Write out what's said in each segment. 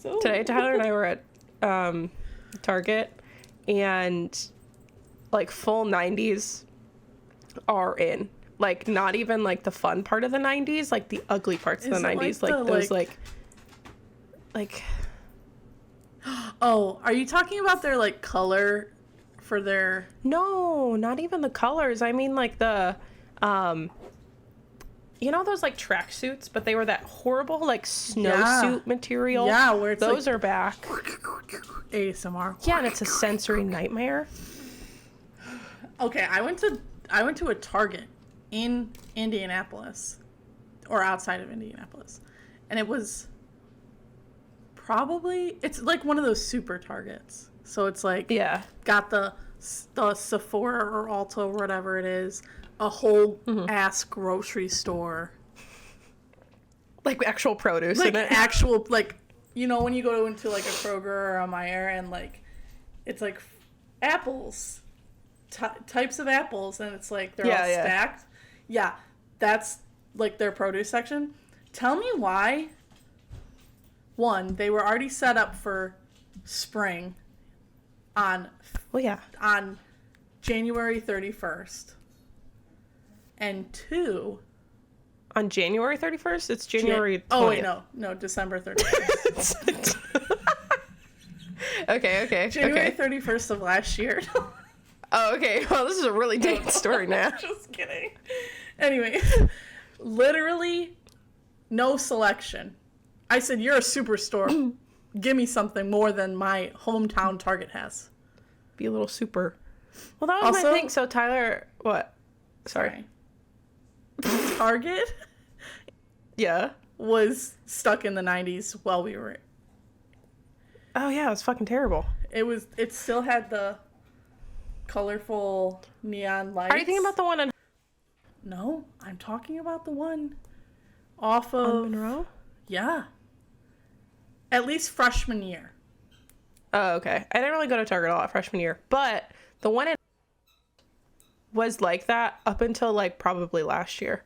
Today, Tyler and I were at Target, and like full 90s are in. Like, not even like the fun part of the 90s, like the ugly parts of the 90s, like those like Oh, are you talking about their like color for their... No, not even the colors. I mean like the you know those like tracksuits, but they were that horrible like snowsuit material. Yeah, where it's those like... are back. ASMR. Yeah, and it's a sensory nightmare. Okay, I went to a Target in Indianapolis, or outside of Indianapolis, and it was probably, it's like one of those super Targets. So it's like, yeah, got the Sephora or Ulta or whatever it is, a whole ass grocery store, like actual produce, like in it. actual, like, you know when you go into like a Kroger or a Meijer and like it's like apples, types of apples, and it's like they're all stacked. Yeah, that's like their produce section. Tell me why. One, they were already set up for spring on January 31st. And two, on January 31st? It's January 20th. Oh, wait, no, December 31st. Okay. January 31st of last year. Oh, okay. Well, this is a really dated story now. Just kidding. Anyway, literally no selection. I said, you're a superstore. Give me something more than my hometown Target has. Be a little super. Well, that was my thing. So, Tyler, what? Sorry. Target? Yeah. Was stuck in the 90s while we were... Oh, yeah, it was fucking terrible. It still had the colorful neon lights. Are you thinking about the one in... No, I'm talking about the one off of... On Monroe? Yeah. At least freshman year. Oh, okay. I didn't really go to Target a lot freshman year, but the one in... was like that up until like probably last year.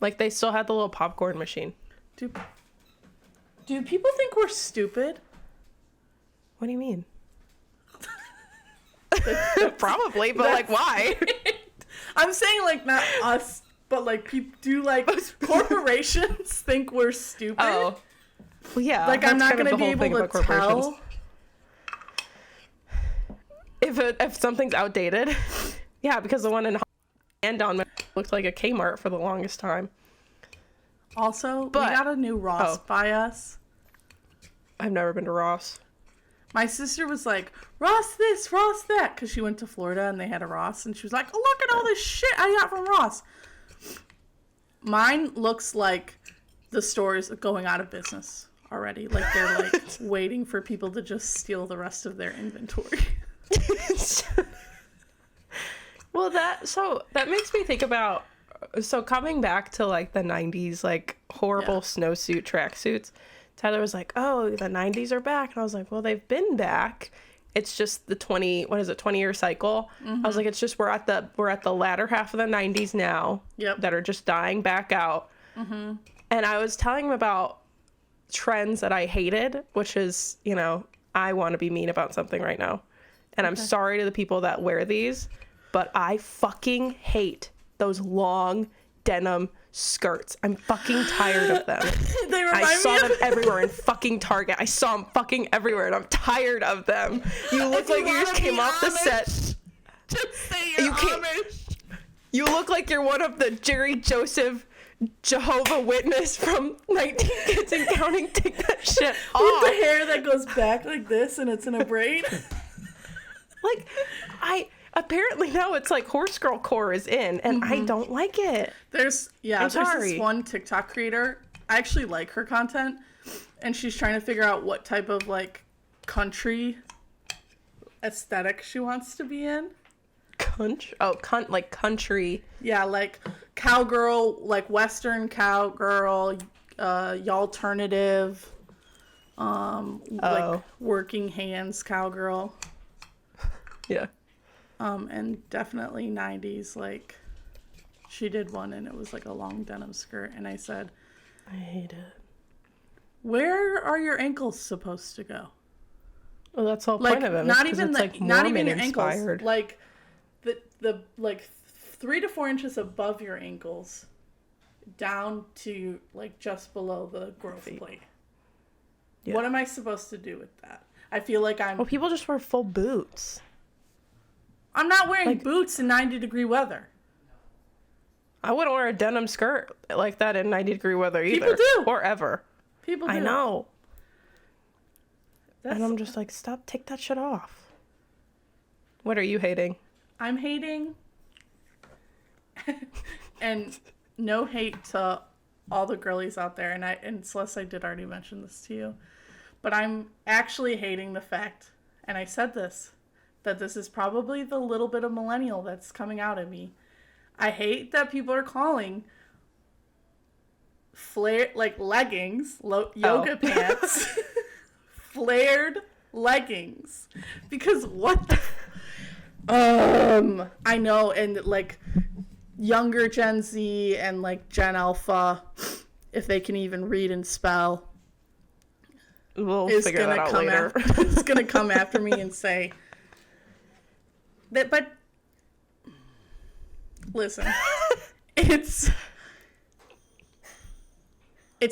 Like they still had the little popcorn machine. Do people think we're stupid? What do you mean? Probably, but like why? I'm saying like not us, but like people do, like corporations think we're stupid. Oh. Well, yeah. Like I'm not going to be able to tell if something's outdated. Yeah, because the one in and on looked like a Kmart for the longest time. Also, we got a new Ross by us. I've never been to Ross. My sister was like, Ross this, Ross that, because she went to Florida and they had a Ross, and she was like, oh, look at all this shit I got from Ross. Mine looks like the store is going out of business already. Like they're like waiting for people to just steal the rest of their inventory. Well, that makes me think about, so coming back to like the 90s, like horrible snowsuit tracksuits, Tyler was like, oh, the 90s are back. And I was like, well, they've been back. It's just the 20-year cycle. I was like, it's just we're at the latter half of the 90s now that are just dying back out. And I was telling him about trends that I hated, which is, you know, I want to be mean about something right now. And I'm sorry to the people that wear these, but I fucking hate those long denim skirts. I'm fucking tired of them. I saw them everywhere in fucking Target. I saw them fucking everywhere, and I'm tired of them. You look like you just came off the set. Just say you're Amish. You look like you're one of the Jerry Joseph Jehovah Witness from 19 Kids and Counting. Take that shit off. With the hair that goes back like this, and it's in a braid. Like, apparently now it's like horse girl core is in, and I don't like it. There's this one TikTok creator. I actually like her content, and she's trying to figure out what type of like country aesthetic she wants to be in. Country? Like country. Yeah, like cowgirl, like Western cowgirl, alternative, like working hands cowgirl. Yeah. And definitely 90s, like, she did one and it was like a long denim skirt, and I said, I hate it. Where are your ankles supposed to go? Well, that's the whole Like, point of it. not even it's like not even your inspired. ankles. Like the like 3 to 4 inches above your ankles, down to like just below the growth plate. Yeah. What am I supposed to do with that? I feel like I'm. Well, people just wear full boots. I'm not wearing boots in 90-degree weather. I wouldn't wear a denim skirt like that in 90-degree weather either. People do. Or ever. People do. I know. And I'm just like, stop, take that shit off. What are you hating? I'm hating. And no hate to all the girlies out there. And Celeste, I did already mention this to you. But I'm actually hating the fact, and I said this, that this is probably the little bit of millennial that's coming out of me. I hate that people are calling flare like leggings, yoga pants, flared leggings, because what the I know, and like younger Gen Z and like Gen Alpha, if they can even read and spell, we'll figure that out later. It's gonna come after me and say that, but listen, it's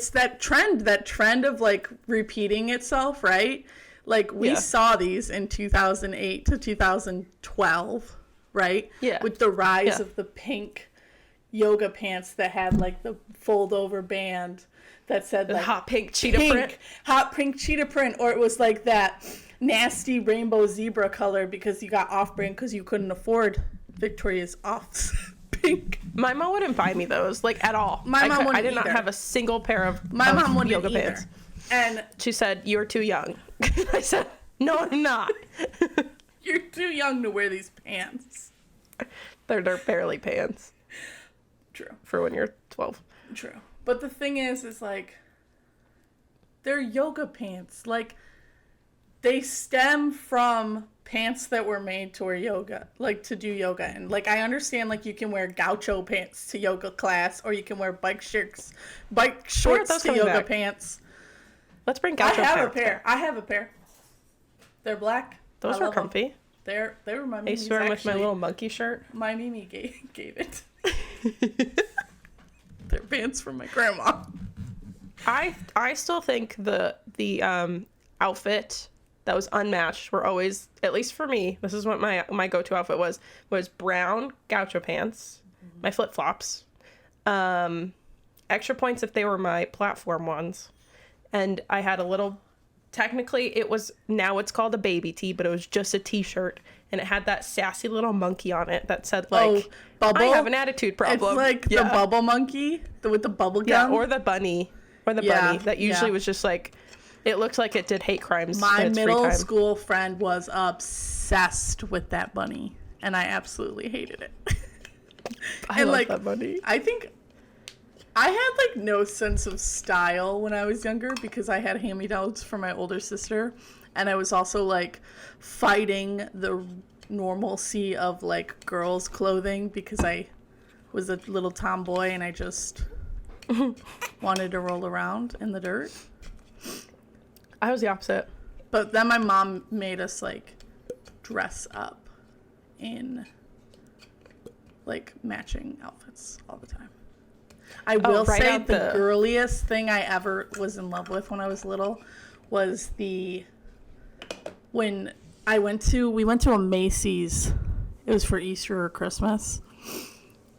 that trend of like repeating itself, right? Like we saw these in 2008 to 2012, right? Yeah. With the rise of the pink yoga pants that had like the fold over band that said like hot pink cheetah print. Hot pink cheetah print, or it was like that nasty rainbow zebra color because you got off-brand because you couldn't afford Victoria's off pink. My mom wouldn't buy me those, like, at all. My mom wouldn't I did not either. have a single pair of My mom wouldn't yoga either. pants. And she said, "You're too young." I said, "No, I'm not." You're too young to wear these pants. They're barely pants. True. For when you're 12. True. But the thing is like, they're yoga pants. Like, they stem from pants that were made to wear yoga, like to do yoga. And like, I understand, like, you can wear gaucho pants to yoga class, or you can wear bike shorts to yoga pants. Let's bring gaucho pants. I have a pair. They're black. Those were comfy. They were my Mimi's. I used to wear them with my little monkey shirt. My Mimi gave it. They're pants from my grandma. I still think the outfit that was unmatched were always, at least for me, this is what my go-to outfit was brown gaucho pants, my flip-flops, extra points if they were my platform ones, and I had a little, technically now it's called a baby tee, but it was just a t-shirt, and it had that sassy little monkey on it that said like, bubble? I have an attitude problem. It's like the bubble monkey with the bubble gum. Yeah, or the bunny. Bunny that usually was just like, it looks like it did hate crimes. My middle school friend was obsessed with that bunny, and I absolutely hated it. I love that bunny. I think I had like no sense of style when I was younger because I had hand-me-downs from my older sister, and I was also like fighting the normalcy of like girls' clothing because I was a little tomboy and I just wanted to roll around in the dirt. I was the opposite. But then my mom made us like dress up in like matching outfits all the time. I will say the girliest thing I ever was in love with when I was little was when we went to a Macy's. It was for Easter or Christmas.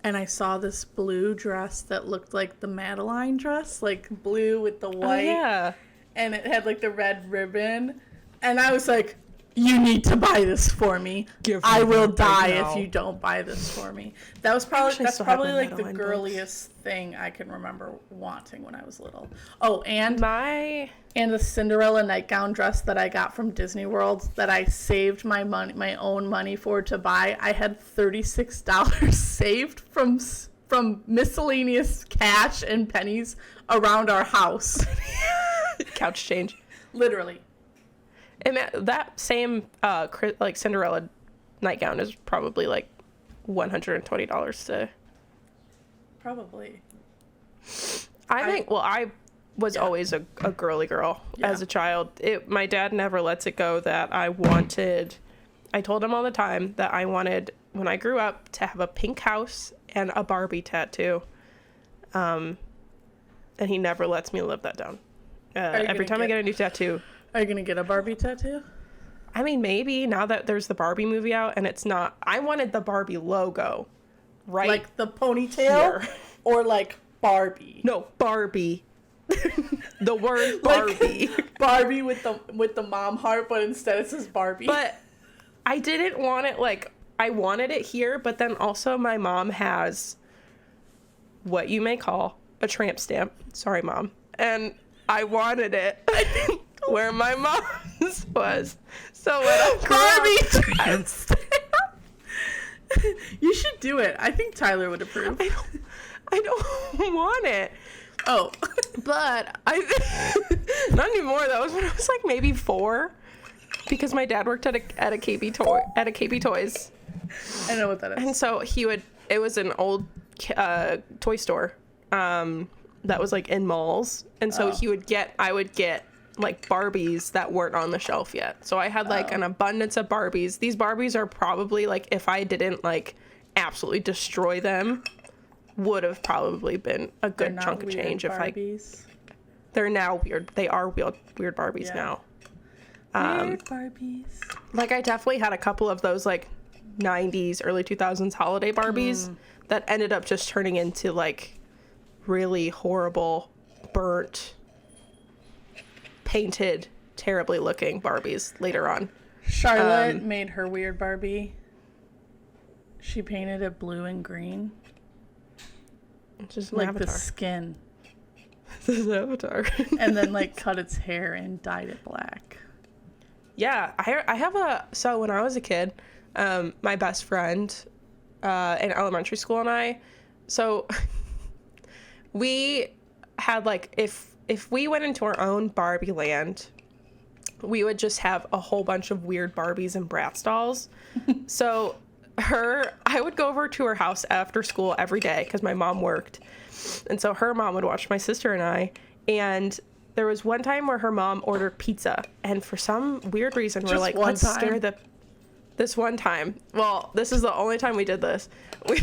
And I saw this blue dress that looked like the Madeline dress, like blue with the white. Oh, yeah. And it had like the red ribbon. And I was like, you need to buy this for me. I will die if you don't buy this for me. That's probably like the girliest thing I can remember wanting when I was little. Oh, and the Cinderella nightgown dress that I got from Disney World that I saved my own money for to buy. I had $36 saved from miscellaneous cash and pennies around our house. Couch change. Literally. And that same like Cinderella nightgown is probably like $120 to. Probably. I think. Well, I was always a girly girl as a child. My dad never lets it go that I told him all the time that I wanted, when I grew up, to have a pink house and a Barbie tattoo. And he never lets me live that down. Every time I get a new tattoo. Are you going to get a Barbie tattoo? I mean, maybe, now that there's the Barbie movie out and it's not... I wanted the Barbie logo, right? Like the ponytail? Here. Or like Barbie? No, Barbie. The word Barbie. Like Barbie with the mom heart, but instead it says Barbie. But I didn't want it, like, I wanted it here, but then also my mom has what you may call a tramp stamp. Sorry, Mom. And I wanted it where my mom's was. So when I Barbie tramp stamp. You should do it. I think Tyler would approve. I don't want it. Oh. But not anymore. That was when I was like maybe 4, because my dad worked at a KB Toys. I know what that is. And so it was an old toy store that was like in malls. And so I would get like Barbies that weren't on the shelf yet. So I had like an abundance of Barbies. These Barbies are probably, like, if I didn't like absolutely destroy them, would have probably been a good chunk of change. Barbies. They're now weird. They are weird Barbies now. Weird Barbies. Like, I definitely had a couple of those like 90s, early 2000s holiday Barbies that ended up just turning into like really horrible, burnt, painted, terribly looking Barbies later on. Charlotte made her weird Barbie. She painted it blue and green. It's just like Avatar. The skin. This is Avatar. And then like cut its hair and dyed it black. Yeah, I have so when I was a kid, my best friend in elementary school and I, so we had like, if we went into our own Barbie land, we would just have a whole bunch of weird Barbies and Bratz dolls. So I would go over to her house after school every day because my mom worked. And so her mom would watch my sister and I. And there was one time where her mom ordered pizza. And for some weird reason, we're like, let's scare this one time. Well, this is the only time we did this. We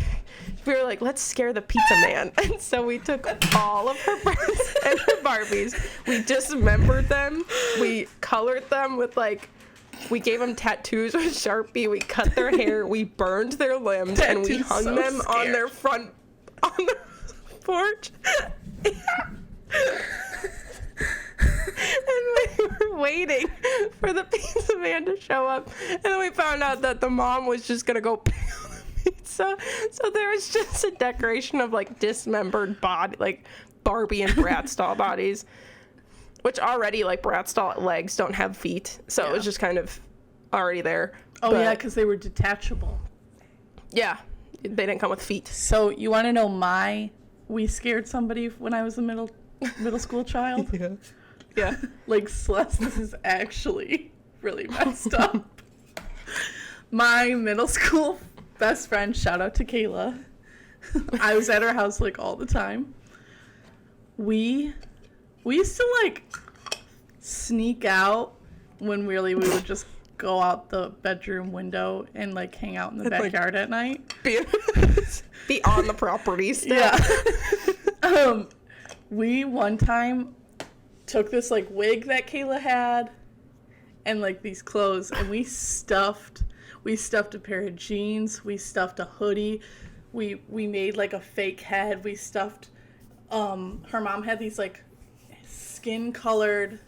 were like, let's scare the pizza man. And so we took all of her friends and her Barbies. We dismembered them. We colored them with like, we gave them tattoos with Sharpie. We cut their hair. We burned their limbs. And we hung them on their on the porch. And we were waiting for the pizza man to show up. And then we found out that the mom was just going to go pick up the pizza. So there was just a decoration of like dismembered body, like Barbie and Bratz doll bodies. Which already, like, Bratz doll legs don't have feet. So it was just kind of already there. Oh, yeah, because they were detachable. Yeah. They didn't come with feet. So you want to know we scared somebody when I was a middle school child? Yeah. Like, Celeste, this is actually really messed up. My middle school best friend, shout out to Kayla. I was at her house, like, all the time. We used to, like, sneak out when really we would just go out the bedroom window and, like, hang out in the backyard at night. Be on the property still. Yeah. We, one time, took this, like, wig that Kayla had and, like, these clothes, and we stuffed a pair of jeans. We stuffed a hoodie. We made, like, a fake head. We stuffed... her mom had these like skin colored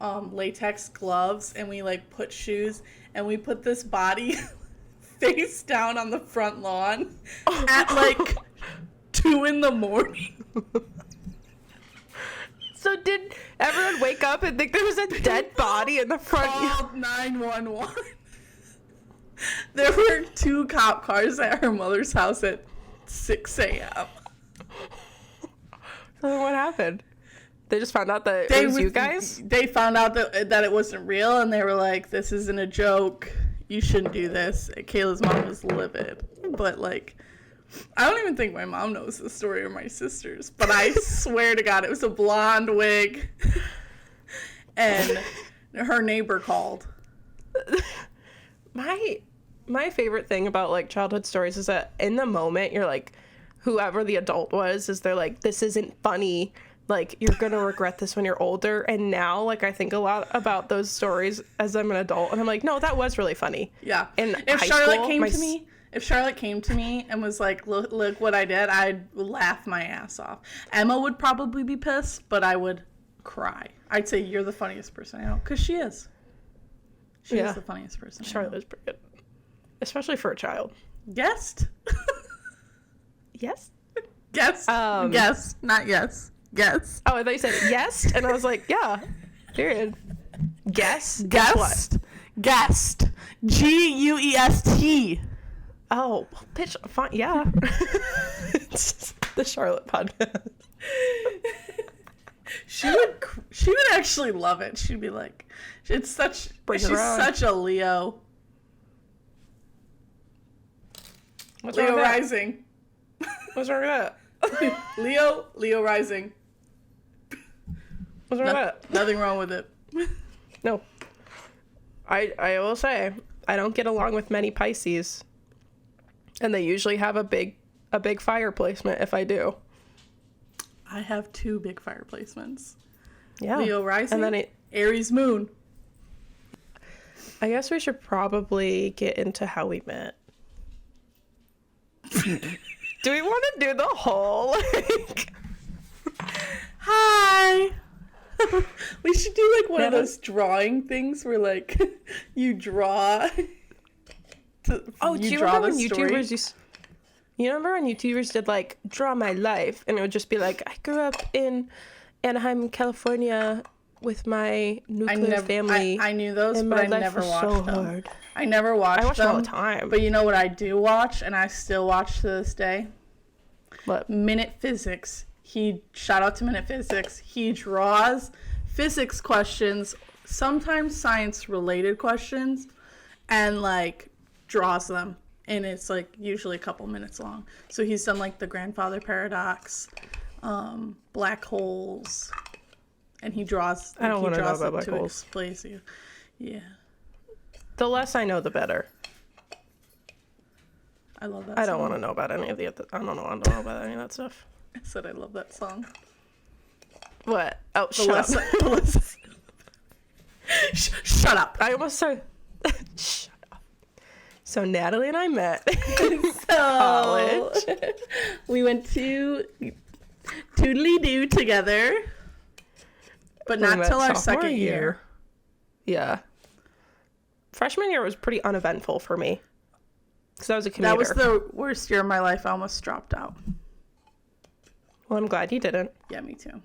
latex gloves, and we like put shoes, and we put this body face down on the front lawn at like 2 a.m. So did everyone wake up and think there was a dead body in the front? Called 911. There were 2 cop cars at her mother's house at 6 a.m. So what happened? They just found out that it was you guys? They found out that it wasn't real, and they were like, this isn't a joke. You shouldn't do this. Kayla's mom was livid. But, like, I don't even think my mom knows the story, or my sisters, but I swear to God, it was a blonde wig. And her neighbor called. My favorite thing about, like, childhood stories is that in the moment you're like, whoever the adult was, is they're like, this isn't funny, like, you're gonna regret this when you're older. And now, like, I think a lot about those stories as I'm an adult, and I'm like, no, that was really funny. Yeah. In if high Charlotte school, came to me and was like, look what I did, I'd laugh my ass off. Emma would probably be pissed, but I would cry. I'd say, you're the funniest person I know, because she is. She is the funniest person. Charlotte is pretty good, especially for a child. Guessed. Yes. Guess. Guess. Not yes. Guess. Oh, I thought you said yes, and I was like, yeah. Period. Guess. Guessed. Guessed. Guest. Oh, bitch. Fine. Yeah. It's the Charlotte podcast. She would actually love it. She'd be like, she's such a Leo. What's Leo rising. What's wrong with that? Leo rising. What's wrong with that? Nothing wrong with it. No. I will say, I don't get along with many Pisces. And they usually have a big fire placement if I do. I have 2 big fire placements. Yeah. Leo rising, and then Aries moon. I guess we should probably get into how we met. Do we want to do the whole, like... Hi! We should do, like, one of those drawing things where, like, you draw... do you remember when YouTubers you remember when YouTubers did, like, draw my life, and it would just be like, I grew up in Anaheim, California with my nuclear family. I knew those, but I never watched them. Hard. I never watched them. I watch them all the time. But you know what I do watch, and I still watch to this day? What? Minute Physics. Shout out to Minute Physics. He draws physics questions, sometimes science-related questions, and, like, draws them. And it's, like, usually a couple minutes long. So he's done, like, the grandfather paradox, black holes, and he draws. I don't want to know about black holes. Explain you. Yeah. The less I know, the better. I love that. I don't want to know about any of the. I don't know about any of that stuff. I said I love that song. What? Oh, shut up. Shut up. I almost said. Shut up. So Natalie and I met in college. We went to Toodly-Doo together, but not till our second year. Yeah. Freshman year was pretty uneventful for me because I was a commuter. That was the worst year of my life. I almost dropped out. Well, I'm glad you didn't. Yeah, me too.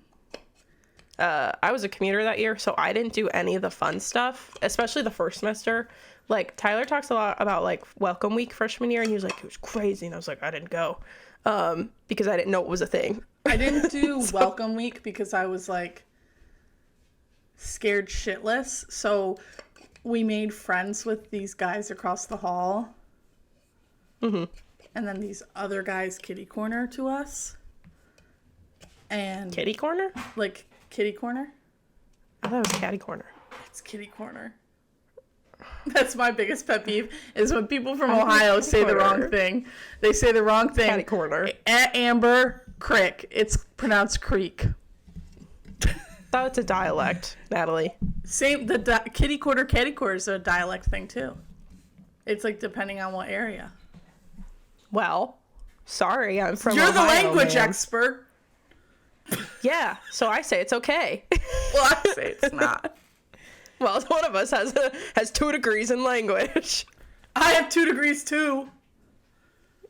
I was a commuter that year, so I didn't do any of the fun stuff, especially the first semester. Like, Tyler talks a lot about, like, welcome week freshman year, and he was like, it was crazy, and I was like, I didn't go, because I didn't know it was a thing. I didn't do welcome week because I was, like, scared shitless, so we made friends with these guys across the hall, and then these other guys kitty corner to us, and... Kitty corner? Like, kitty corner? I thought it was catty corner. It's kitty corner. That's my biggest pet peeve, is when people from Ohio say the wrong thing. They say the wrong thing. Catty corner. At Amber, crick. It's pronounced creek. Thought it's a dialect, Natalie. Same, kitty corner, catty corner is a dialect thing, too. It's, like, depending on what area. Well, sorry, I'm from You're Ohio, the language man. expert. Yeah, so I say it's okay. Well, I say it's not. Well, one of us has 2 degrees in language. I have 2 degrees, too.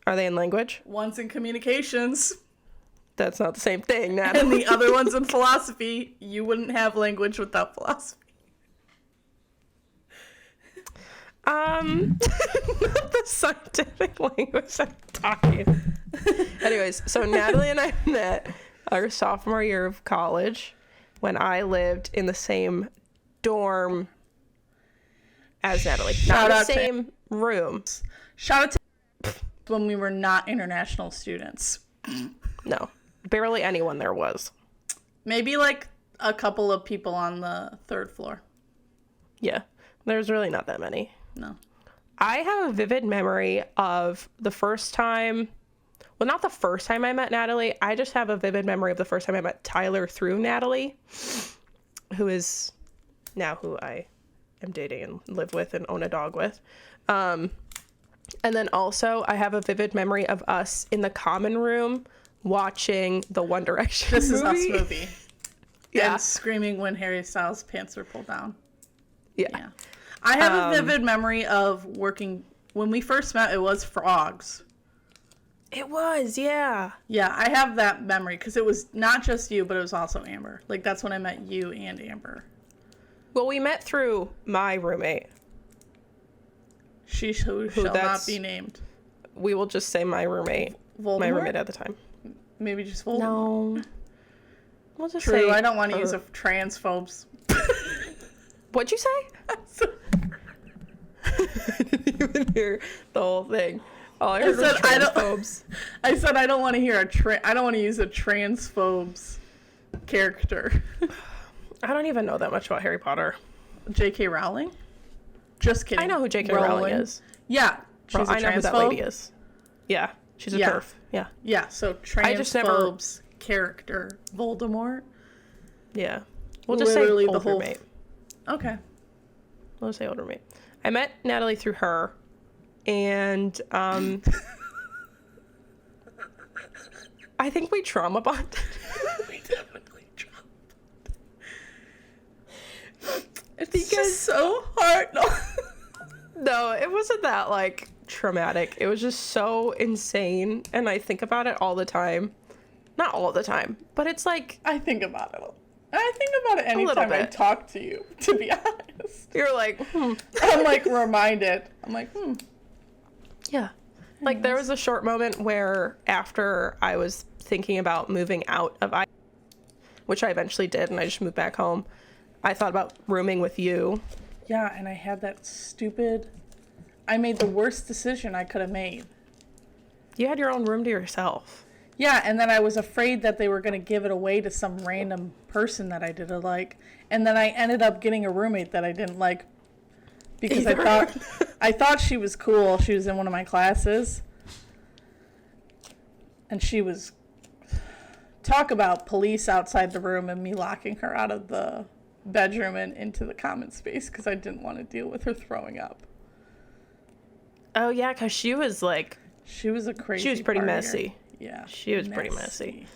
Are they in language? One's in communications. That's not the same thing, Natalie. And the other one's in philosophy. You wouldn't have language without philosophy. Not the scientific language I'm talking. Anyways, so Natalie and I met our sophomore year of college when I lived in the same dorm as Natalie. Not the same room. Shout out to... when we were not international students. No. Barely anyone there was. Maybe like a couple of people on the 3rd floor. Yeah. There's really not that many. No. I have a vivid memory of the first time. Well, not the first time I met Natalie. I just have a vivid memory of the first time I met Tyler through Natalie, who is now who I am dating and live with and own a dog with. And then also I have a vivid memory of us in the common room watching the One Direction This movie. Is Us movie. Yeah. And screaming when Harry Styles' pants were pulled down. Yeah. I have a vivid memory of working, when we first met, it was Frogs. It was, yeah. Yeah, I have that memory because it was not just you, but it was also Amber. Like, that's when I met you and Amber. Well, we met through my roommate. She who shall not be named. We will just say my roommate. Voldemort? My roommate at the time. Maybe just Voldemort. No. We'll just True, say I don't want to her. use a transphobes. What'd you say? I didn't even hear the whole thing. All I heard was transphobes. I said I don't want to hear I don't want to use a transphobes character. I don't even know that much about Harry Potter. J.K. Rowling? Just kidding. I know who J.K. Rowling is. Yeah, she's a I know who that lady is. Yeah, she's a TERF. Yeah. Yeah, so transphobes character Voldemort. Yeah. We'll just Literally say old the whole roommate. Okay. We'll just say old roommate. I met Natalie through her, and I think we trauma bonded. We definitely dropped. It's just so hard. No, it wasn't that, like, traumatic. It was just so insane, and I think about it all the time. Not all the time, but it's like... I think about it. I think about it little anytime I bit. talk to you, to be honest. You're like, I'm, like, reminded. I'm like, Yeah. Like, there was a short moment where after I was thinking about moving out of I, which I eventually did, and I just moved back home, I thought about rooming with you. Yeah, and I had that stupid... I made the worst decision I could have made. You had your own room to yourself. Yeah, and then I was afraid that they were going to give it away to some random person that I didn't like. And then I ended up getting a roommate that I didn't like because I thought she was cool. She was in one of my classes. And she was... Talk about police outside the room and me locking her out of the bedroom and into the common space because I didn't want to deal with her throwing up. Oh, yeah, because she was, like... She was a crazy She was pretty partier. messy. Yeah. She was pretty messy.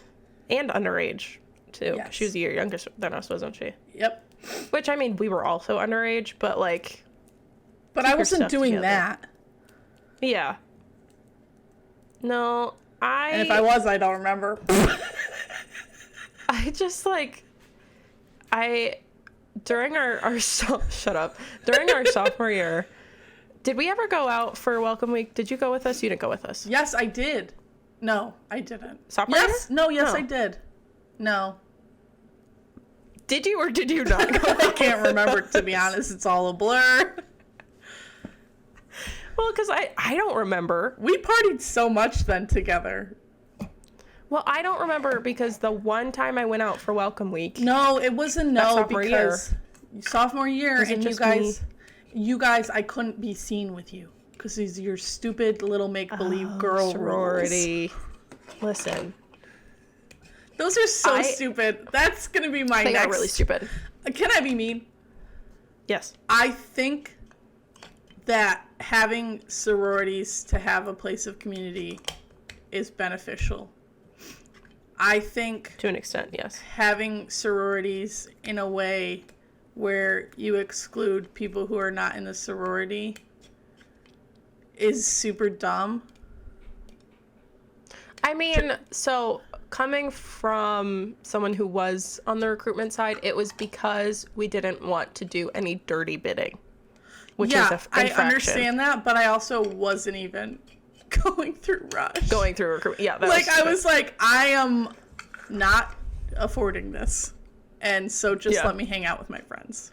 And underage, too. Yes. She was a year younger than us, wasn't she? Yep. Which, I mean, we were also underage, but, like... But I wasn't doing together. that. Yeah. No, And if I was, I don't remember. I just, like... During our shut up. During our sophomore year... Did we ever go out for Welcome Week? Did you go with us? You didn't go with us. Yes, I did. No, I didn't. Sophomore year? No, yes, No. I did. No. Did you or did you not go? I can't remember, to be honest. It's all a blur. Well, because I don't remember. We partied so much then together. Well, I don't remember because the one time I went out for Welcome Week. No, it was a no sophomore because sophomore year Was it and just me? you guys, I couldn't be seen with you because these are your stupid little make-believe girl sorority. rules. Listen. Those are so stupid. That's going to be my They next... got really stupid. Can I be mean? Yes. I think that having sororities to have a place of community is beneficial. I think To an extent, yes. having sororities in a way where you exclude people who are not in the sorority is super dumb. I mean, so coming from someone who was on the recruitment side, it was because we didn't want to do any dirty bidding, which is an infraction. I understand that, but I also wasn't even going through rush. Going through recruitment, yeah. That Like, I was like, I am not affording this. And so just let me hang out with my friends.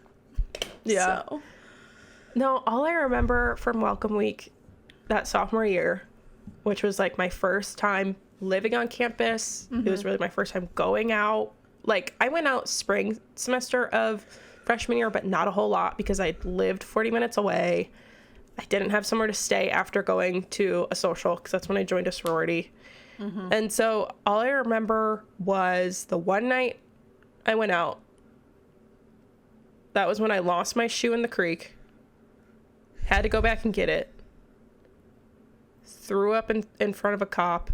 Yeah. So. No, all I remember from Welcome Week that sophomore year which was like my first time living on campus. Mm-hmm. It was really my first time going out. Like, I went out spring semester of freshman year, but not a whole lot because I lived 40 minutes away. I didn't have somewhere to stay after going to a social because that's when I joined a sorority. Mm-hmm. And so all I remember was the one night I went out. That was when I lost my shoe in the creek. Had to go back and get it. Threw up in front of a cop.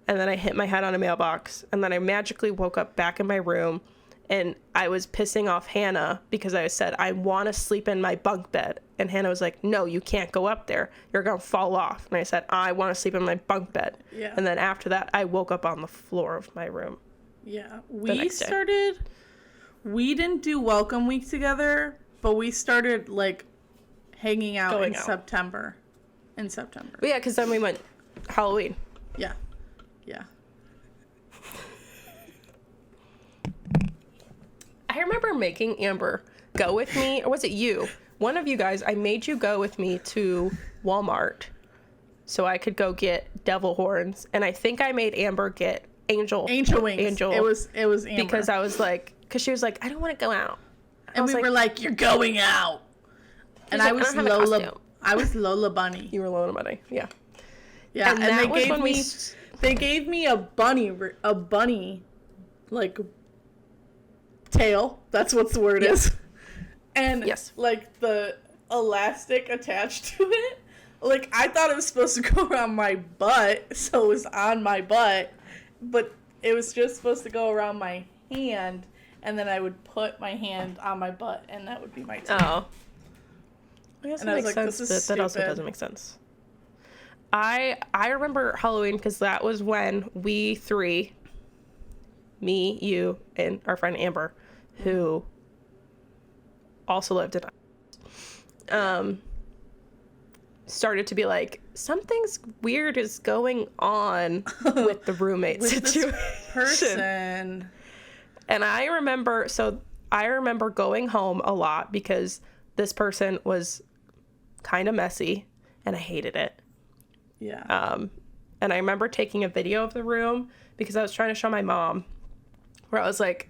And then I hit my head on a mailbox. And then I magically woke up back in my room. And I was pissing off Hannah because I said, I want to sleep in my bunk bed. And Hannah was like, no, you can't go up there. You're going to fall off. And I said, I want to sleep in my bunk bed. Yeah. And then after that, I woke up on the floor of my room. Yeah. We didn't do welcome week together, but we started, like, hanging out in September. But yeah, because then we went Halloween. Yeah. Yeah. I remember making Amber go with me, or was it you? One of you guys, I made you go with me to Walmart so I could go get devil horns. And I think I made Amber get angel wings. It was Amber. Because I was like, because she was like, I don't want to go out. And we were like, you're going out. And I was Lola. I was Lola Bunny. You were Lola Bunny, yeah. Yeah, and they gave me a bunny, like, tail. That's what the word is. And, like, the elastic attached to it. Like, I thought it was supposed to go around my butt, so it was on my butt. But it was just supposed to go around my hand, and then I would put my hand on my butt, and that would be my tail. Oh. I guess that makes sense, but that also doesn't make sense. I remember Halloween because that was when we three, me, you, and our friend Amber, who also lived in started to be like, something's weird is going on with the roommate situation. Person. And I remember going home a lot because this person was kind of messy and I hated it. Yeah. And I remember taking a video of the room because I was trying to show my mom, where I was like,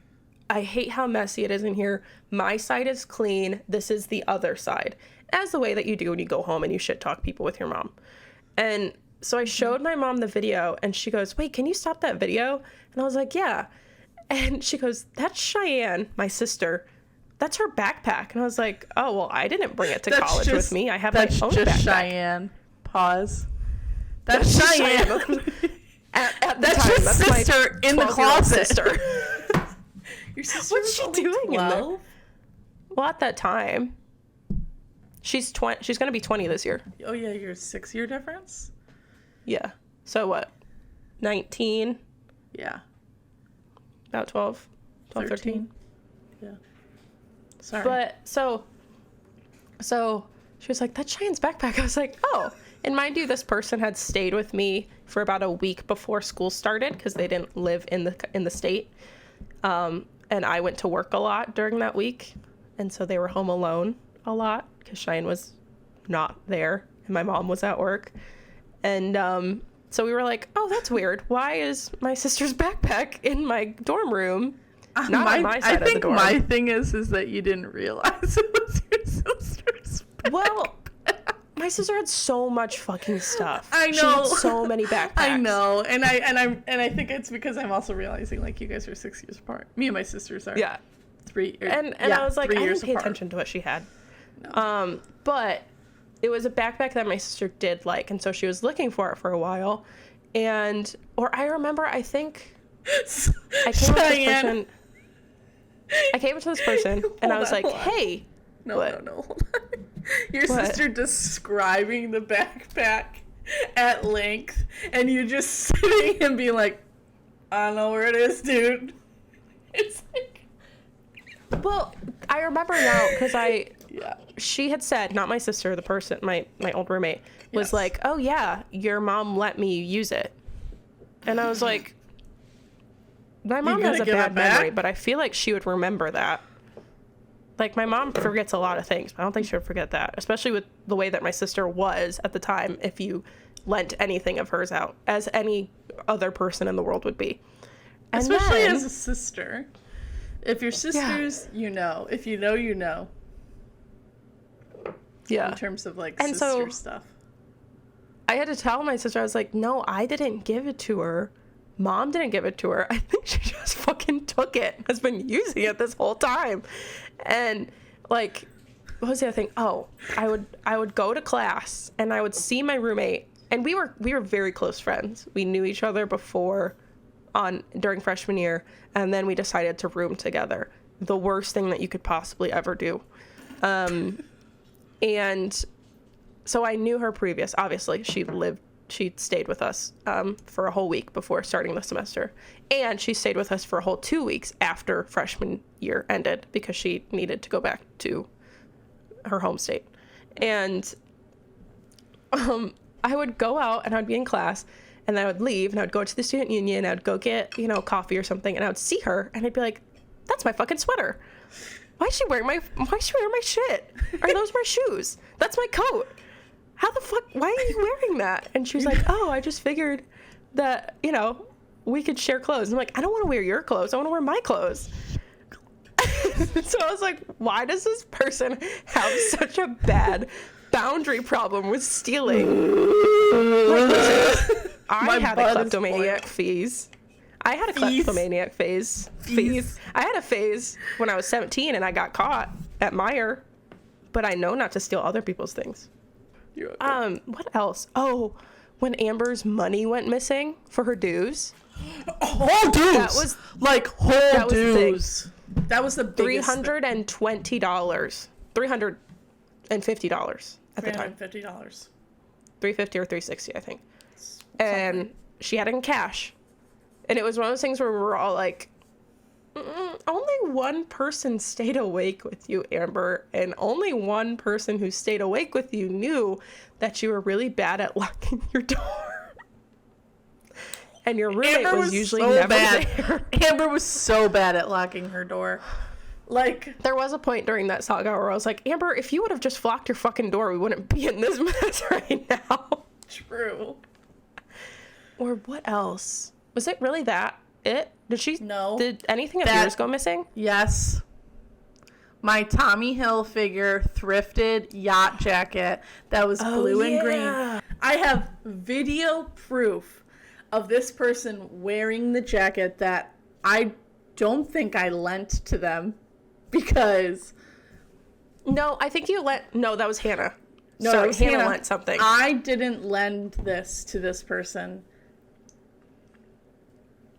I hate how messy it is in here. My side is clean. This is the other side. As the way that you do when you go home and you shit talk people with your mom. And so I showed my mom the video and she goes, wait, can you stop that video? And I was like, yeah. And she goes, that's Cheyenne, my sister. That's her backpack. And I was like, oh, well, I didn't bring it to college with me. I have my own backpack. That's just Cheyenne. Pause. That's Cheyenne. At the that's time, your that's sister in the closet. Sister. Your sister What's she doing 12? in there? Well, at that time, she's 20. She's gonna be 20 this year. Oh yeah, your 6-year difference. Yeah. So what? 19. Yeah. About 12, 13. Yeah. Sorry. But so she was like, that's Cheyenne's backpack. I was like, oh. And mind you, this person had stayed with me for about a week before school started because they didn't live in the state. And I went to work a lot during that week. And so they were home alone a lot because Cheyenne was not there and my mom was at work. And so we were like, oh, that's weird. Why is my sister's backpack in my dorm room? Not on my side of the dorm. I think my thing is that you didn't realize it was your sister's backpack. Well, my sister had so much fucking stuff. I know. She had so many backpacks. I know. And I think it's because I'm also realizing, like, you guys are 6 years apart. Me and my sisters are 3 years. And I was like, I didn't pay attention to what she had. No. But it was a backpack that my sister did like, and so she was looking for it for a while. Or I remember, I think I came up to this person and I was like, hey. No, hold on. Your sister describing the backpack at length, and you just sitting and being like, I don't know where it is, dude. It's like... Well, I remember now, because she had said, not my sister, the person, my old roommate, was like, oh yeah, your mom let me use it. And I was like, my mom has a bad memory, but I feel like she would remember that. Like, my mom forgets a lot of things, but I don't think she would forget that, especially with the way that my sister was at the time. If you lent anything of hers out as any other person in the world would be. And especially then, as a sister. If you're sisters, you know. If you know, you know. Yeah. In terms of, like, and sister so, stuff. I had to tell my sister, I was like, no, I didn't give it to her. Mom didn't give it to her. I think she just fucking took it. Has been using it this whole time. And, like, what was the other thing? Oh, I would go to class and I would see my roommate, and we were very close friends. We knew each other during freshman year, and then we decided to room together. The worst thing that you could possibly ever do. And so I knew her previous. Obviously, she stayed with us for a whole week before starting the semester, and she stayed with us for a whole 2 weeks after freshman year ended because she needed to go back to her home state. And I would go out and I'd be in class, and then I would leave and I would go to the student union. I would go get, coffee or something, and I would see her and I'd be like, that's my fucking sweater. Why is she wearing my shit? Are those my shoes? That's my coat. How the fuck, why are you wearing that? And she was like, oh, I just figured that, we could share clothes. I'm like, I don't want to wear your clothes. I want to wear my clothes. So I was like, why does this person have such a bad boundary problem with stealing? I had a kleptomaniac phase. I had a kleptomaniac phase. I had a phase when I was 17 and I got caught at Meijer, but I know not to steal other people's things. You're okay. What else? Oh, when Amber's money went missing for her dues. Whole dues. That was whole dues. That was the biggest $320. $350 at the time. $350. $350 or $360, I think. And she had it in cash. And it was one of those things where we were all like, only one person stayed awake with you, Amber, and only one person who stayed awake with you knew that you were really bad at locking your door. And your roommate was usually never there. Amber was so bad at locking her door. Like, there was a point during that saga where I was like, Amber, if you would have just locked your fucking door, we wouldn't be in this mess right now. True. Or what else? Was it really it? No. Did anything of yours go missing? Yes. My Tommy Hilfiger thrifted yacht jacket that was blue and green. I have video proof of this person wearing the jacket that I don't think I lent to them because... No, I think you lent... No, that was Hannah. No, sorry, Hannah Hannah lent something. I didn't lend this to this person.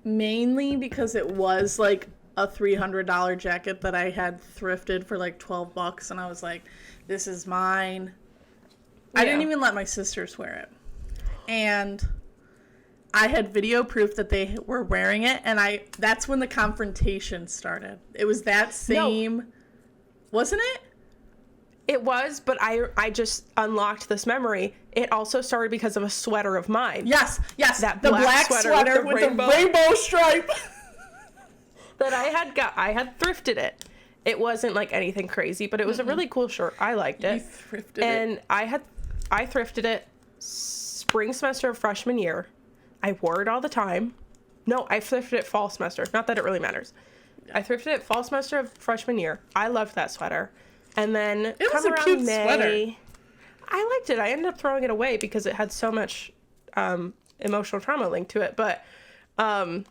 Mainly because it was like a $300 jacket that I had thrifted for like $12, and I was like, this is mine. Yeah. I didn't even let my sisters wear it. And I had video proof that they were wearing it, and that's when the confrontation started. It was that same... No. Wasn't it? It was, but I just unlocked this memory. It also started because of a sweater of mine. Yes. That the black sweater with the rainbow stripe. That I had thrifted it. It wasn't like anything crazy, but it was a really cool shirt. I liked it. You thrifted it. And I thrifted it spring semester of freshman year. I wore it all the time. No, I thrifted it fall semester. Not that it really matters. Yeah. I thrifted it fall semester of freshman year. I loved that sweater. And then it was a cute sweater. I liked it. I ended up throwing it away because it had so much emotional trauma linked to it. But I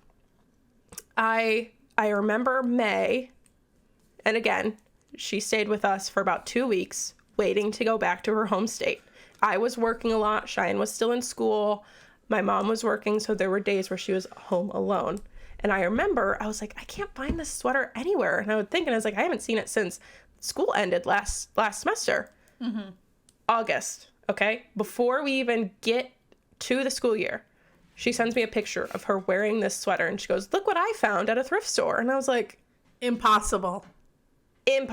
remember May, and again, she stayed with us for about 2 weeks, waiting to go back to her home state. I was working a lot. Cheyenne was still in school. My mom was working, so there were days where she was home alone. And I remember I was like, I can't find this sweater anywhere. And I would think, and I was like, I haven't seen it since school ended last semester. Mm-hmm. August, okay? Before we even get to the school year, she sends me a picture of her wearing this sweater, and she goes, look what I found at a thrift store. And I was like, impossible. And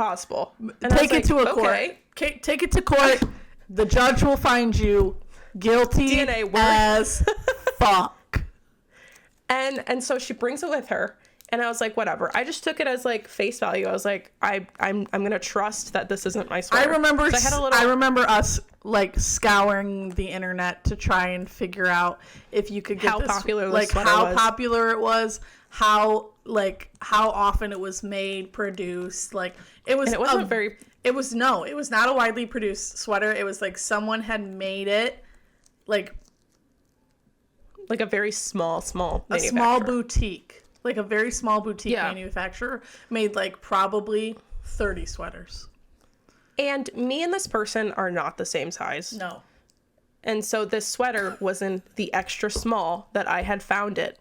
take it to a court. Take it to court. The judge will find you guilty DNA as fuck. And so she brings it with her, And I was like, whatever. I just took it as like face value. I was like, I'm gonna trust that this isn't my sweater. I remember us like scouring the internet to try and figure out if you could get how popular popular it was, how often it was made, produced. Like it was. And it wasn't very. It was not a widely produced sweater. It was like someone had made it, like a very small a small boutique. Like a very small boutique manufacturer made like probably 30 sweaters. And me and this person are not the same size. No. And so this sweater was in the extra small that I had found it.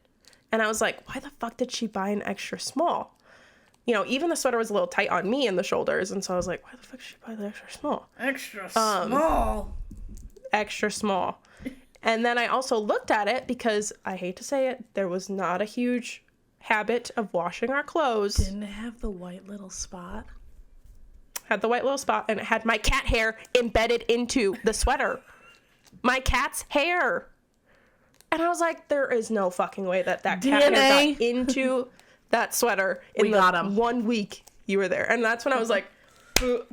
And I was like, why the fuck did she buy an extra small? You know, even the sweater was a little tight on me in the shoulders. And so I was like, why the fuck did she buy the extra small? Extra small. Extra small. And then I also looked at it because, I hate to say it, there was not a huge habit of washing our clothes. Didn't it have the white little spot? Had the white little spot, and it had my cat hair embedded into the sweater. My cat's hair. And I was like, there is no fucking way that cat hair got into that sweater in the 1 week you were there. And that's when I was like,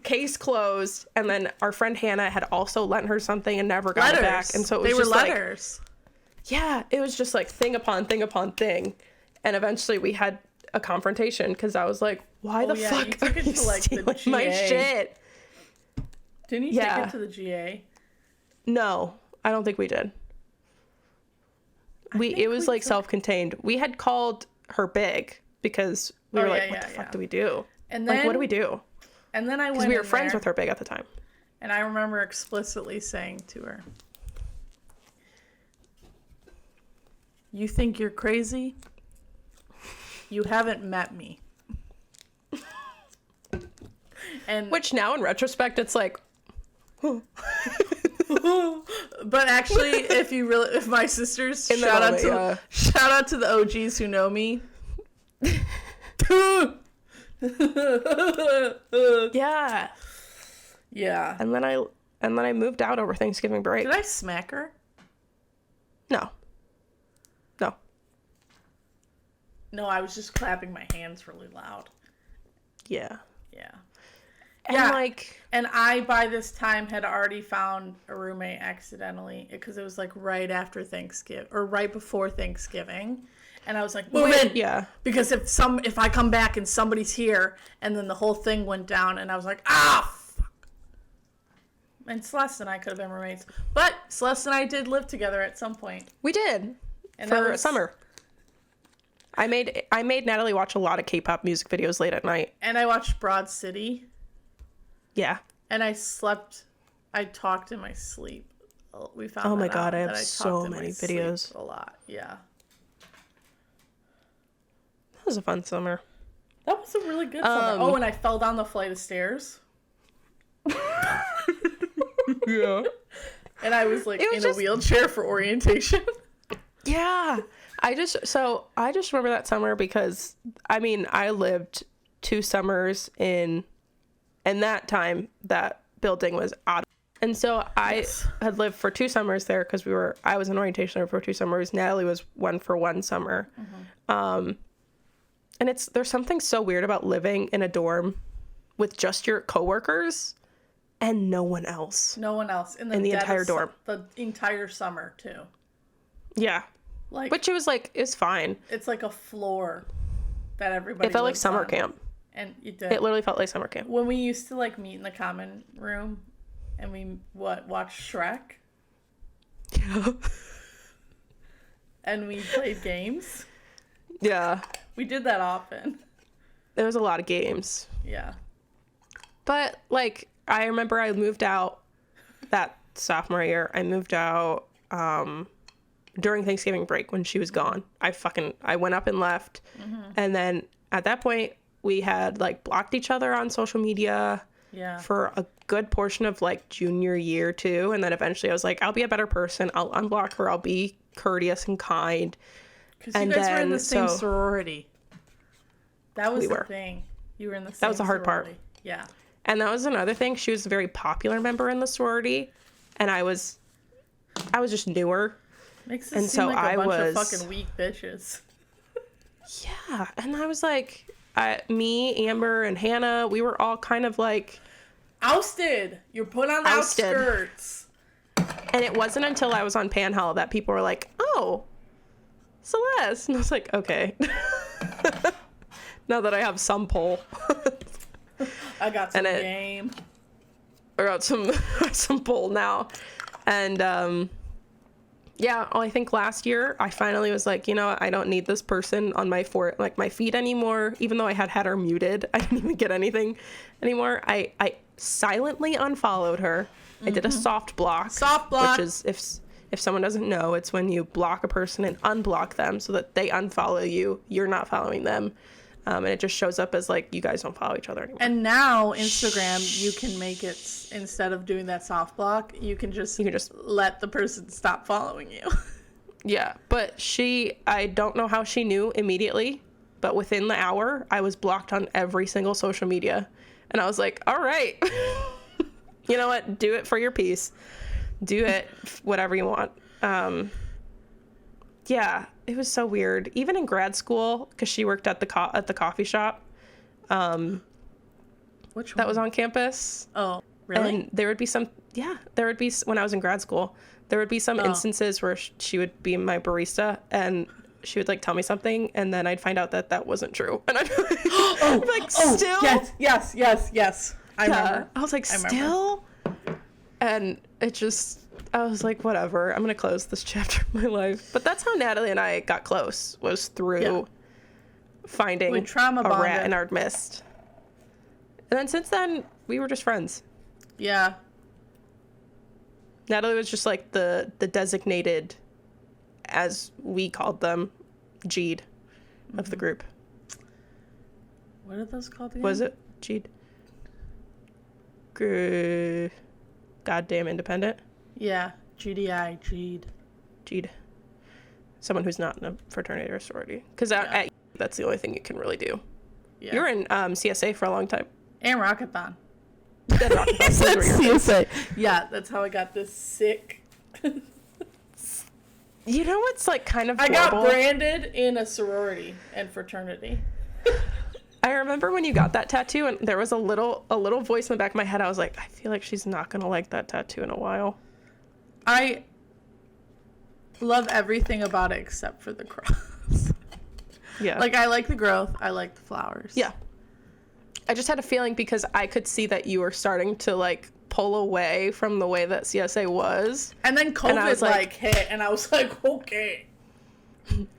case closed. And then our friend Hannah had also lent her something and never got it back. And so it was just letters. Yeah, it was just like thing upon thing upon thing. And eventually we had a confrontation because I was like, why the fuck are you stealing my shit? Didn't you take it to the GA? No, I don't think we did. It was like self-contained. We had called her big because we were like, what the fuck do we do? And then, like, what do we do? And then I went because we were friends with her big at the time. And I remember explicitly saying to her, you think you're crazy? You haven't met me. And which now in retrospect it's like but actually if my sisters shout out to the OGs who know me. Yeah. And then I moved out over Thanksgiving break. Did I smack her? No, I was just clapping my hands really loud. Yeah. And I, by this time, had already found a roommate accidentally because it was like right after Thanksgiving or right before Thanksgiving. And I was like, move in. Yeah. Because if I come back and somebody's here, and then the whole thing went down, and I was like, fuck. And Celeste and I could have been roommates. But Celeste and I did live together at some point. We did. And for summer. I made Natalie watch a lot of K-pop music videos late at night. And I watched Broad City. Yeah. And I talked in my sleep. We found oh my god, I have so many videos. A lot, yeah. That was a fun summer. That was a really good summer. Oh, and I fell down the flight of stairs. Yeah. And I was like a wheelchair for orientation. Yeah. I just remember that summer because, I mean, I lived 2 summers in that time that building was out. And so I had lived for 2 summers there because I was in orientation there for 2 summers. Natalie was 1 for 1 summer. Mm-hmm. And there's something so weird about living in a dorm with just your coworkers and no one else. No one else in the entire dorm. The entire summer too. Yeah. Which it was like, it's fine. It's like a floor that everybody. It felt like summer camp. And it did. It literally felt like summer camp. When we used to like meet in the common room and we watched Shrek. Yeah. And we played games. Yeah. We did that often. There was a lot of games. Yeah. But like, I remember I moved out that sophomore year. I moved out during Thanksgiving break when she was gone. I went up and left. Mm-hmm. And then at that point we had like blocked each other on social media for a good portion of like junior year too. And then eventually I was like, I'll be a better person. I'll unblock her. I'll be courteous and kind. Because you guys were in the same sorority. That was the thing. You were in the same sorority. That was the hard part. Yeah. And that was another thing. She was a very popular member in the sorority. And I was just newer. Makes it seem like a bunch of fucking weak bitches. Yeah, and I was like, me, Amber, and Hannah, we were all kind of like... Ousted! You're put on the outskirts. And it wasn't until I was on Panhell that people were like, oh, Celeste. And I was like, okay. Now that I have some pull. I got some game. I got some pull now. And yeah, I think last year I finally was like, you know what? I don't need this person on my my feed anymore. Even though I had her muted, I didn't even get anything anymore. I silently unfollowed her. I did a soft block. Soft block. Which is, if someone doesn't know, it's when you block a person and unblock them so that they unfollow you. You're not following them. And it just shows up as like, you guys don't follow each other anymore. And now Instagram, you can make it, instead of doing that soft block, you can just let the person stop following you. Yeah, but I don't know how she knew immediately, but within the hour, I was blocked on every single social media. And I was like, all right, you know what? Do it for your peace. Do it, whatever you want. Yeah, it was so weird. Even in grad school, because she worked at the coffee shop. Which one? That was on campus. Oh, really? And there would be when I was in grad school, there would be some instances where she would be my barista and she would like tell me something and then I'd find out that wasn't true. And I'd be like, still? Yes. I remember. I was like, still? And it just, I was like, whatever, I'm going to close this chapter of my life. But that's how Natalie and I got close, was through finding a rat in our midst. And then since then, we were just friends. Yeah. Natalie was just like the designated, as we called them, Jeed of the group. What are those called again? Was it Jeed? Goddamn independent? Yeah. GDI, Jeed. Jeed. Someone who's not in a fraternity or sorority. Because that's the only thing you can really do. Yeah. You were in CSA for a long time. And Rockathon. CSA. Yeah, that's how I got this sick. You know what's like kind of horrible? I got branded in a sorority and fraternity. I remember when you got that tattoo and there was a little voice in the back of my head. I was like, I feel like she's not gonna like that tattoo in a while. I love everything about it except for the cross. Yeah. Like, I like the growth. I like the flowers. Yeah. I just had a feeling because I could see that you were starting to like pull away from the way that CSA was. And then COVID hit and I was like, okay.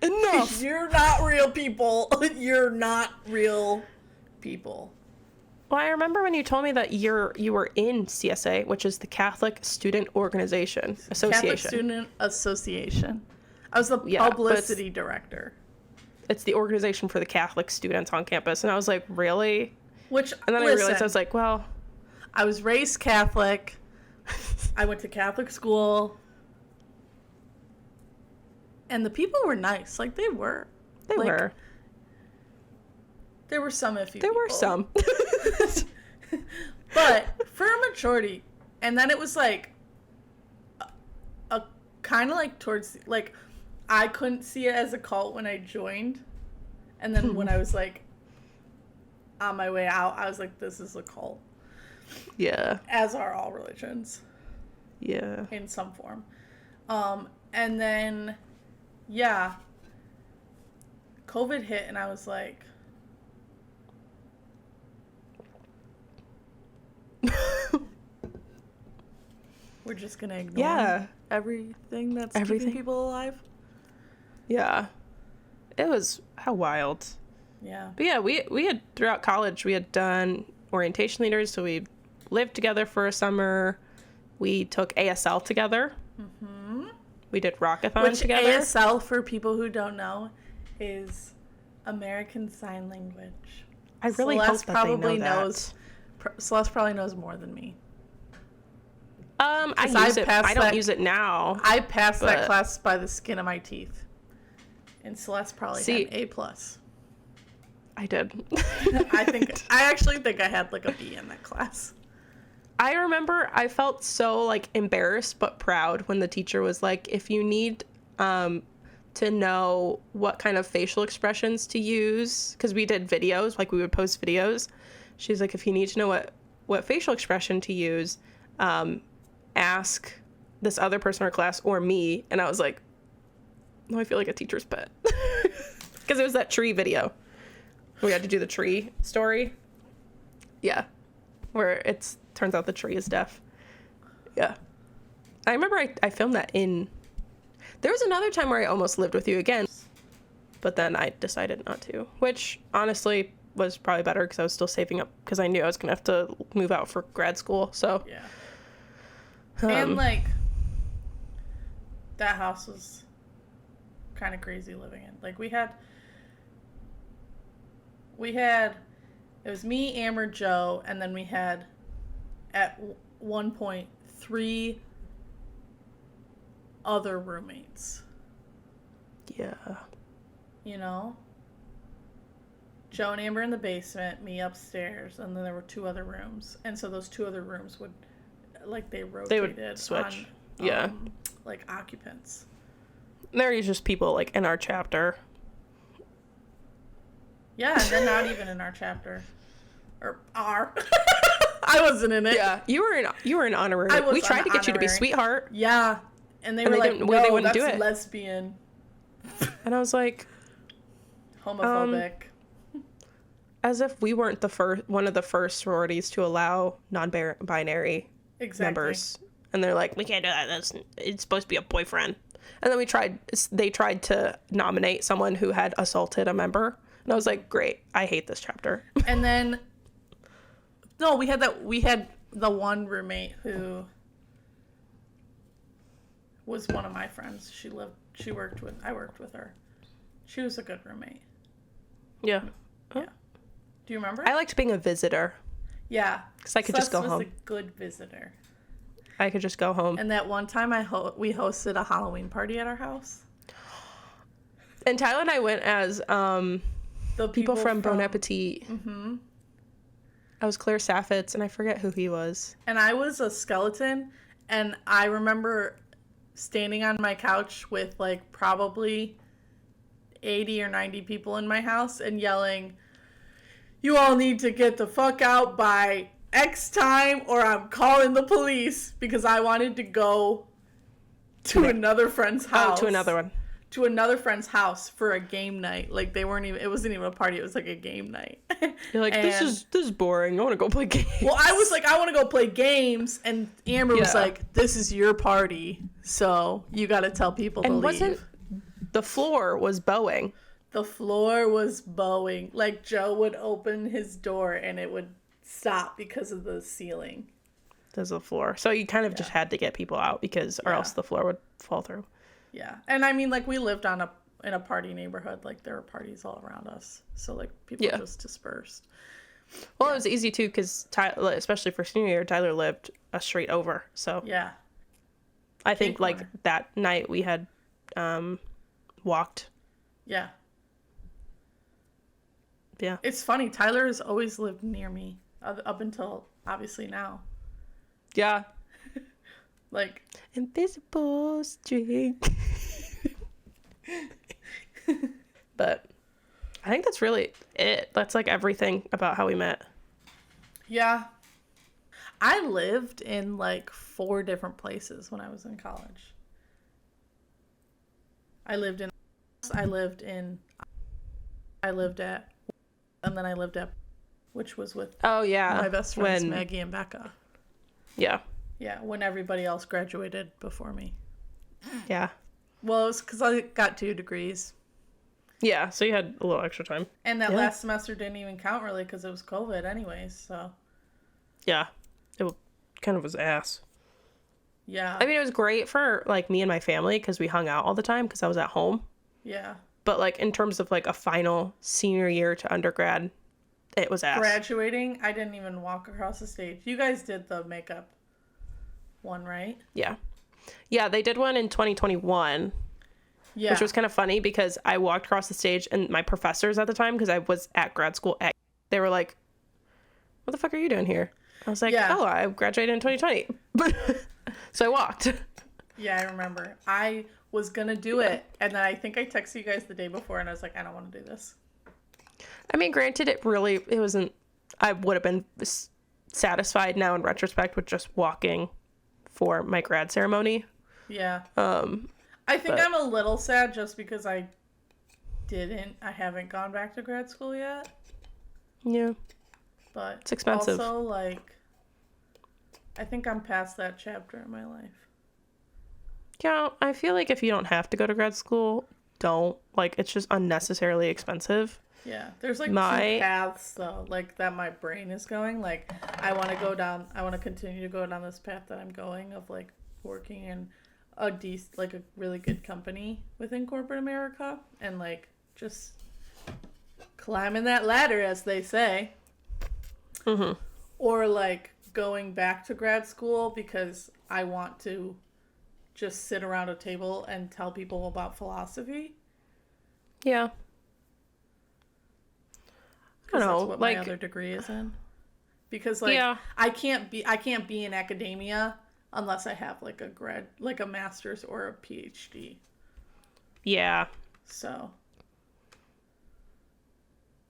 Enough. You're not real people. You're not real people. Well, I remember when you told me that you were in CSA, which is the Catholic Student Association. Catholic Student Association. I was the publicity director. It's the organization for the Catholic students on campus. And I was like, really? And then I realized, I was like, well. I was raised Catholic. I went to Catholic school. And the people were nice. Like, they were. They were. There were some iffy There were some. But for a majority. And then it was like a kind of like towards, like, I couldn't see it as a cult when I joined. And then when I was like on my way out, I was like, this is a cult. Yeah. As are all religions. Yeah. In some form. And then, yeah, COVID hit and I was like, we're just going to ignore everything that's keeping people alive. Yeah. It was, how wild. Yeah. But yeah, we had, throughout college, we had done orientation leaders, so we lived together for a summer. We took ASL together. Mm-hmm. We did Rockathon together. ASL, for people who don't know, is American Sign Language. I really hope that they know that. Celeste probably knows more than me. I don't use it now. I passed that class by the skin of my teeth. And Celeste probably had an A+. I did. I actually think I had like a B in that class. I remember I felt so like embarrassed but proud when the teacher was like, if you need to know what kind of facial expressions to use, because we did videos, like we would post videos. She's like, if you need to know what facial expression to use, ask this other person in our class or me. And I was like, no, I feel like a teacher's pet. Because it was that tree video. We had to do the tree story. Yeah. Where turns out the tree is deaf. Yeah. I remember I filmed that there was another time where I almost lived with you again, but then I decided not to, which honestly was probably better because I was still saving up because I knew I was going to have to move out for grad school. So, yeah. And like, that house was kind of crazy living in. Like, it was me, Amber, Joe, and then we had at one point 3 other roommates. Yeah. You know? Joe and Amber in the basement, me upstairs, and then there were 2 other rooms. And so those 2 other rooms would, like, they rotated. They would switch. On, like, occupants. There are just people, like, in our chapter. Yeah, and then not even in our chapter. Or our. I wasn't in it. Yeah, you were an honorary. We tried to get you to be sweetheart. Yeah. And they were like, no, they wouldn't do it. Lesbian. And I was like, homophobic. As if we weren't one of the first sororities to allow non-binary members. And they're like, we can't do that. It's supposed to be a boyfriend. And then they tried to nominate someone who had assaulted a member. And I was like, great, I hate this chapter. And then, no, we had the one roommate who was one of my friends. I worked with her. She was a good roommate. Yeah. Yeah. Do you remember? I liked being a visitor. Yeah. Because I could just go home. Was a good visitor. I could just go home. And that one time we hosted a Halloween party at our house. And Tyler and I went as the people from Bon Appetit. Mm-hmm. I was Claire Saffitz, and I forget who he was. And I was a skeleton, and I remember standing on my couch with, like, probably 80 or 90 people in my house and yelling, you all need to get the fuck out by X time or I'm calling the police, because I wanted to go to another friend's house. Oh, to another one. To another friend's house for a game night. Like, it wasn't even a party, it was like a game night. You're like, this is boring. I want to go play games. Well, I was like, I want to go play games, and Amber was like, this is your party, so you got to tell people to leave. The floor was bowing. The floor was bowing. Like, Joe would open his door and it would stop because of the ceiling. There's the floor. So you kind of just had to get people out or else the floor would fall through. Yeah. And I mean, like, we lived in a party neighborhood. Like, there were parties all around us. So, like, people just dispersed. Well, it was easy, too, because especially for senior year, Tyler lived a street over. So yeah. I think, like, that night we had walked. Yeah. Yeah. It's funny. Tyler has always lived near me up until, obviously, now. Yeah. Like, invisible string. But I think that's really it. That's like everything about how we met. Yeah. I lived in like 4 different places when I was in college. I lived at, and then I lived at, which was with my best friends, Maggie and Becca. Yeah. Yeah, when everybody else graduated before me. Yeah. Well, it was because I got 2 degrees. Yeah, so you had a little extra time. And that last semester didn't even count really because it was COVID anyways, so. Yeah, it kind of was ass. Yeah. I mean, it was great for, like, me and my family because we hung out all the time because I was at home. Yeah. But, like, in terms of, like, a final senior year to undergrad, it was ass. Graduating, I didn't even walk across the stage. You guys did the makeup one, right? Yeah. Yeah, they did one in 2021. Yeah. Which was kind of funny because I walked across the stage and my professors at the time, because I was at grad school, they were like, what the fuck are you doing here? I was like, oh, I graduated in 2020. So I walked. Yeah, I remember. I was going to do it. And then I think I texted you guys the day before and I was like, I don't want to do this. I mean, granted, it wasn't, I would have been satisfied now in retrospect with just walking for my grad ceremony. Yeah. I think I'm a little sad just because I haven't gone back to grad school yet. Yeah. But it's expensive. Also, like, I think I'm past that chapter in my life. Yeah, I feel like if you don't have to go to grad school, don't. Like, it's just unnecessarily expensive. Yeah, there's like two paths though, like that my brain is going. Like, I want to continue to go down this path that I'm going of like working in a really good company within corporate America and like just climbing that ladder, as they say. Mm-hmm. Or like going back to grad school because I want to just sit around a table and tell people about philosophy. Yeah. I don't know, that's what my other degree is in. Because like I can't be in academia unless I have like a master's or a PhD. Yeah. So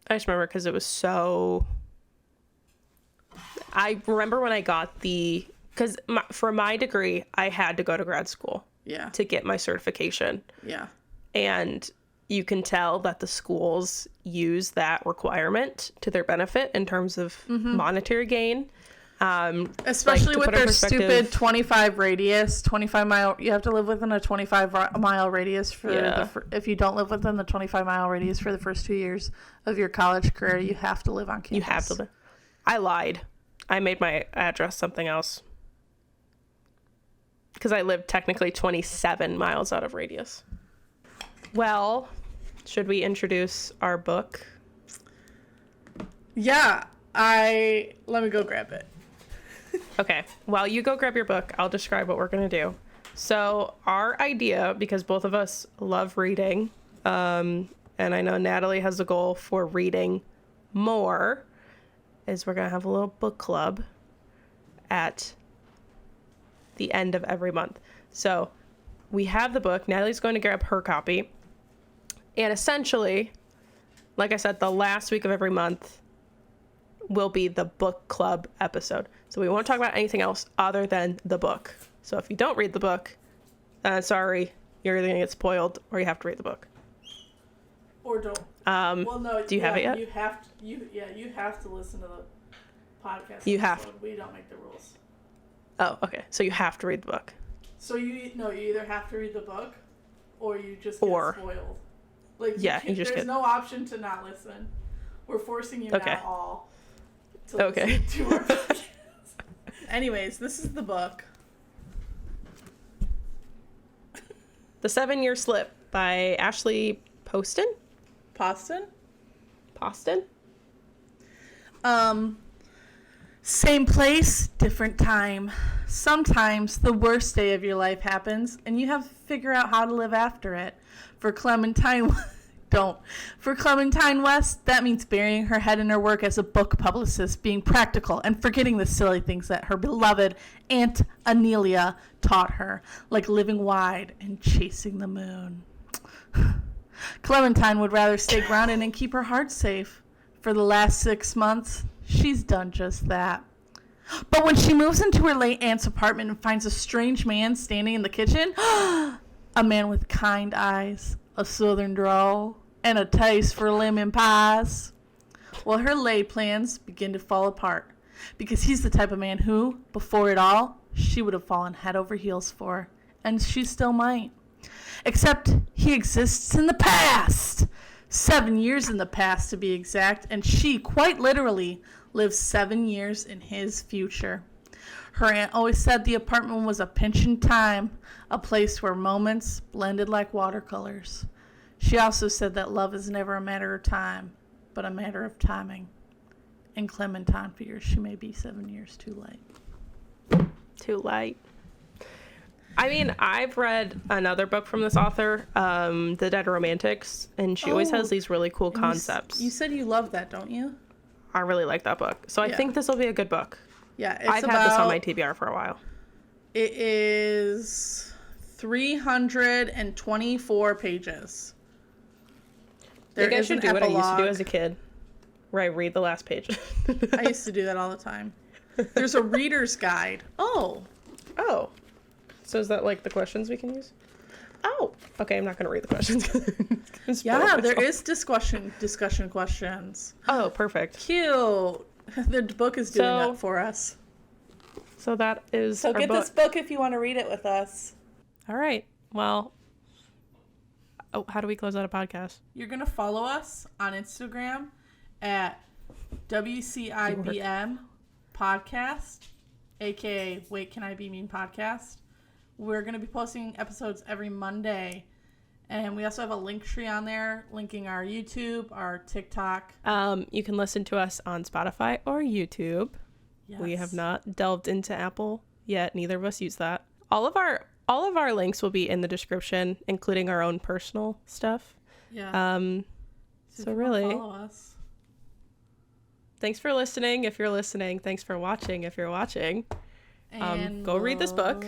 I just remember because it was so. I remember when I got because for my degree, I had to go to grad school. Yeah. To get my certification. Yeah. And you can tell that the schools use that requirement to their benefit in terms of monetary gain. Especially with their stupid 25 radius, 25 mile. You have to live within a 25 mile radius if you don't live within the 25 mile radius for the first 2 years of your college career, you have to live on campus. You have to live. I lied. I made my address something else. Because I lived technically 27 miles out of radius. Well, should we introduce our book? Yeah, let me go grab it. Okay, while you go grab your book, I'll describe what we're going to do. So our idea, because both of us love reading, and I know Natalie has a goal for reading more, is we're going to have a little book club at the end of every month. So we have the book. Natalie's going to grab her copy. And essentially, like I said, the last week of every month will be the book club episode. So we won't talk about anything else other than the book. So if you don't read the book, sorry, you're either going to get spoiled or you have to read the book. Or don't. Well, no. Do you have it yet? You have to listen to the podcast. You have. We don't make the rules. Oh, okay. So you have to read the book. So you either have to read the book or you just get spoiled. Like, there's no option to not listen. We're forcing you now all to listen to our podcast. Anyways, this is the book. The 7-Year Slip by Ashley Poston? Poston? Same place, different time. Sometimes the worst day of your life happens and you have to figure out how to live after it. For Clementine West, that means burying her head in her work as a book publicist, being practical, and forgetting the silly things that her beloved Aunt Anelia taught her, like living wide and chasing the moon. Clementine would rather stay grounded and keep her heart safe. For the last 6 months, she's done just that. But when she moves into her late aunt's apartment and finds a strange man standing in the kitchen, a man with kind eyes, a southern drawl, and a taste for lemon pies, well, her laid plans begin to fall apart. Because he's the type of man who, before it all, she would have fallen head over heels for. And she still might. Except he exists in the past. 7 years in the past, to be exact. And she, quite literally, lives 7 years in his future. Her aunt always said the apartment was a pinch in time, a place where moments blended like watercolors. She also said that love is never a matter of time, but a matter of timing. And Clementine figures she may be 7 years too late. Too late. I mean, I've read another book from this author, The Dead Romantics, and she always has these really cool concepts. You said you love that, don't you? I really like that book. So I think this will be a good book. Yeah, I've had this on my TBR for a while. It is 324 pages. I think I should do what I used to do as a kid, where I read the last page. I used to do that all the time. There's a reader's guide. Oh. So is that like the questions we can use? Oh. Okay, I'm not going to read the questions. Yeah, there is discussion questions. Oh, perfect. Cute. The book is doing that for us. So that is So get this book if you want to read it with us. All right. Well, how do we close out a podcast? You're going to follow us on Instagram at WCIBM podcast, aka Wait Can I Be Mean podcast. We're going to be posting episodes every Monday. And we also have a link tree on there linking our YouTube, our TikTok. You can listen to us on Spotify or YouTube. Yes. We have not delved into Apple yet. Neither of us use that. All of our links will be in the description, including our own personal stuff. Yeah. So really, follow us. Thanks for listening. If you're listening, thanks for watching. If you're watching, and go read this book.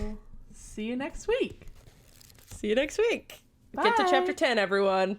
See you next week. See you next week. Bye. Get to chapter 10, everyone.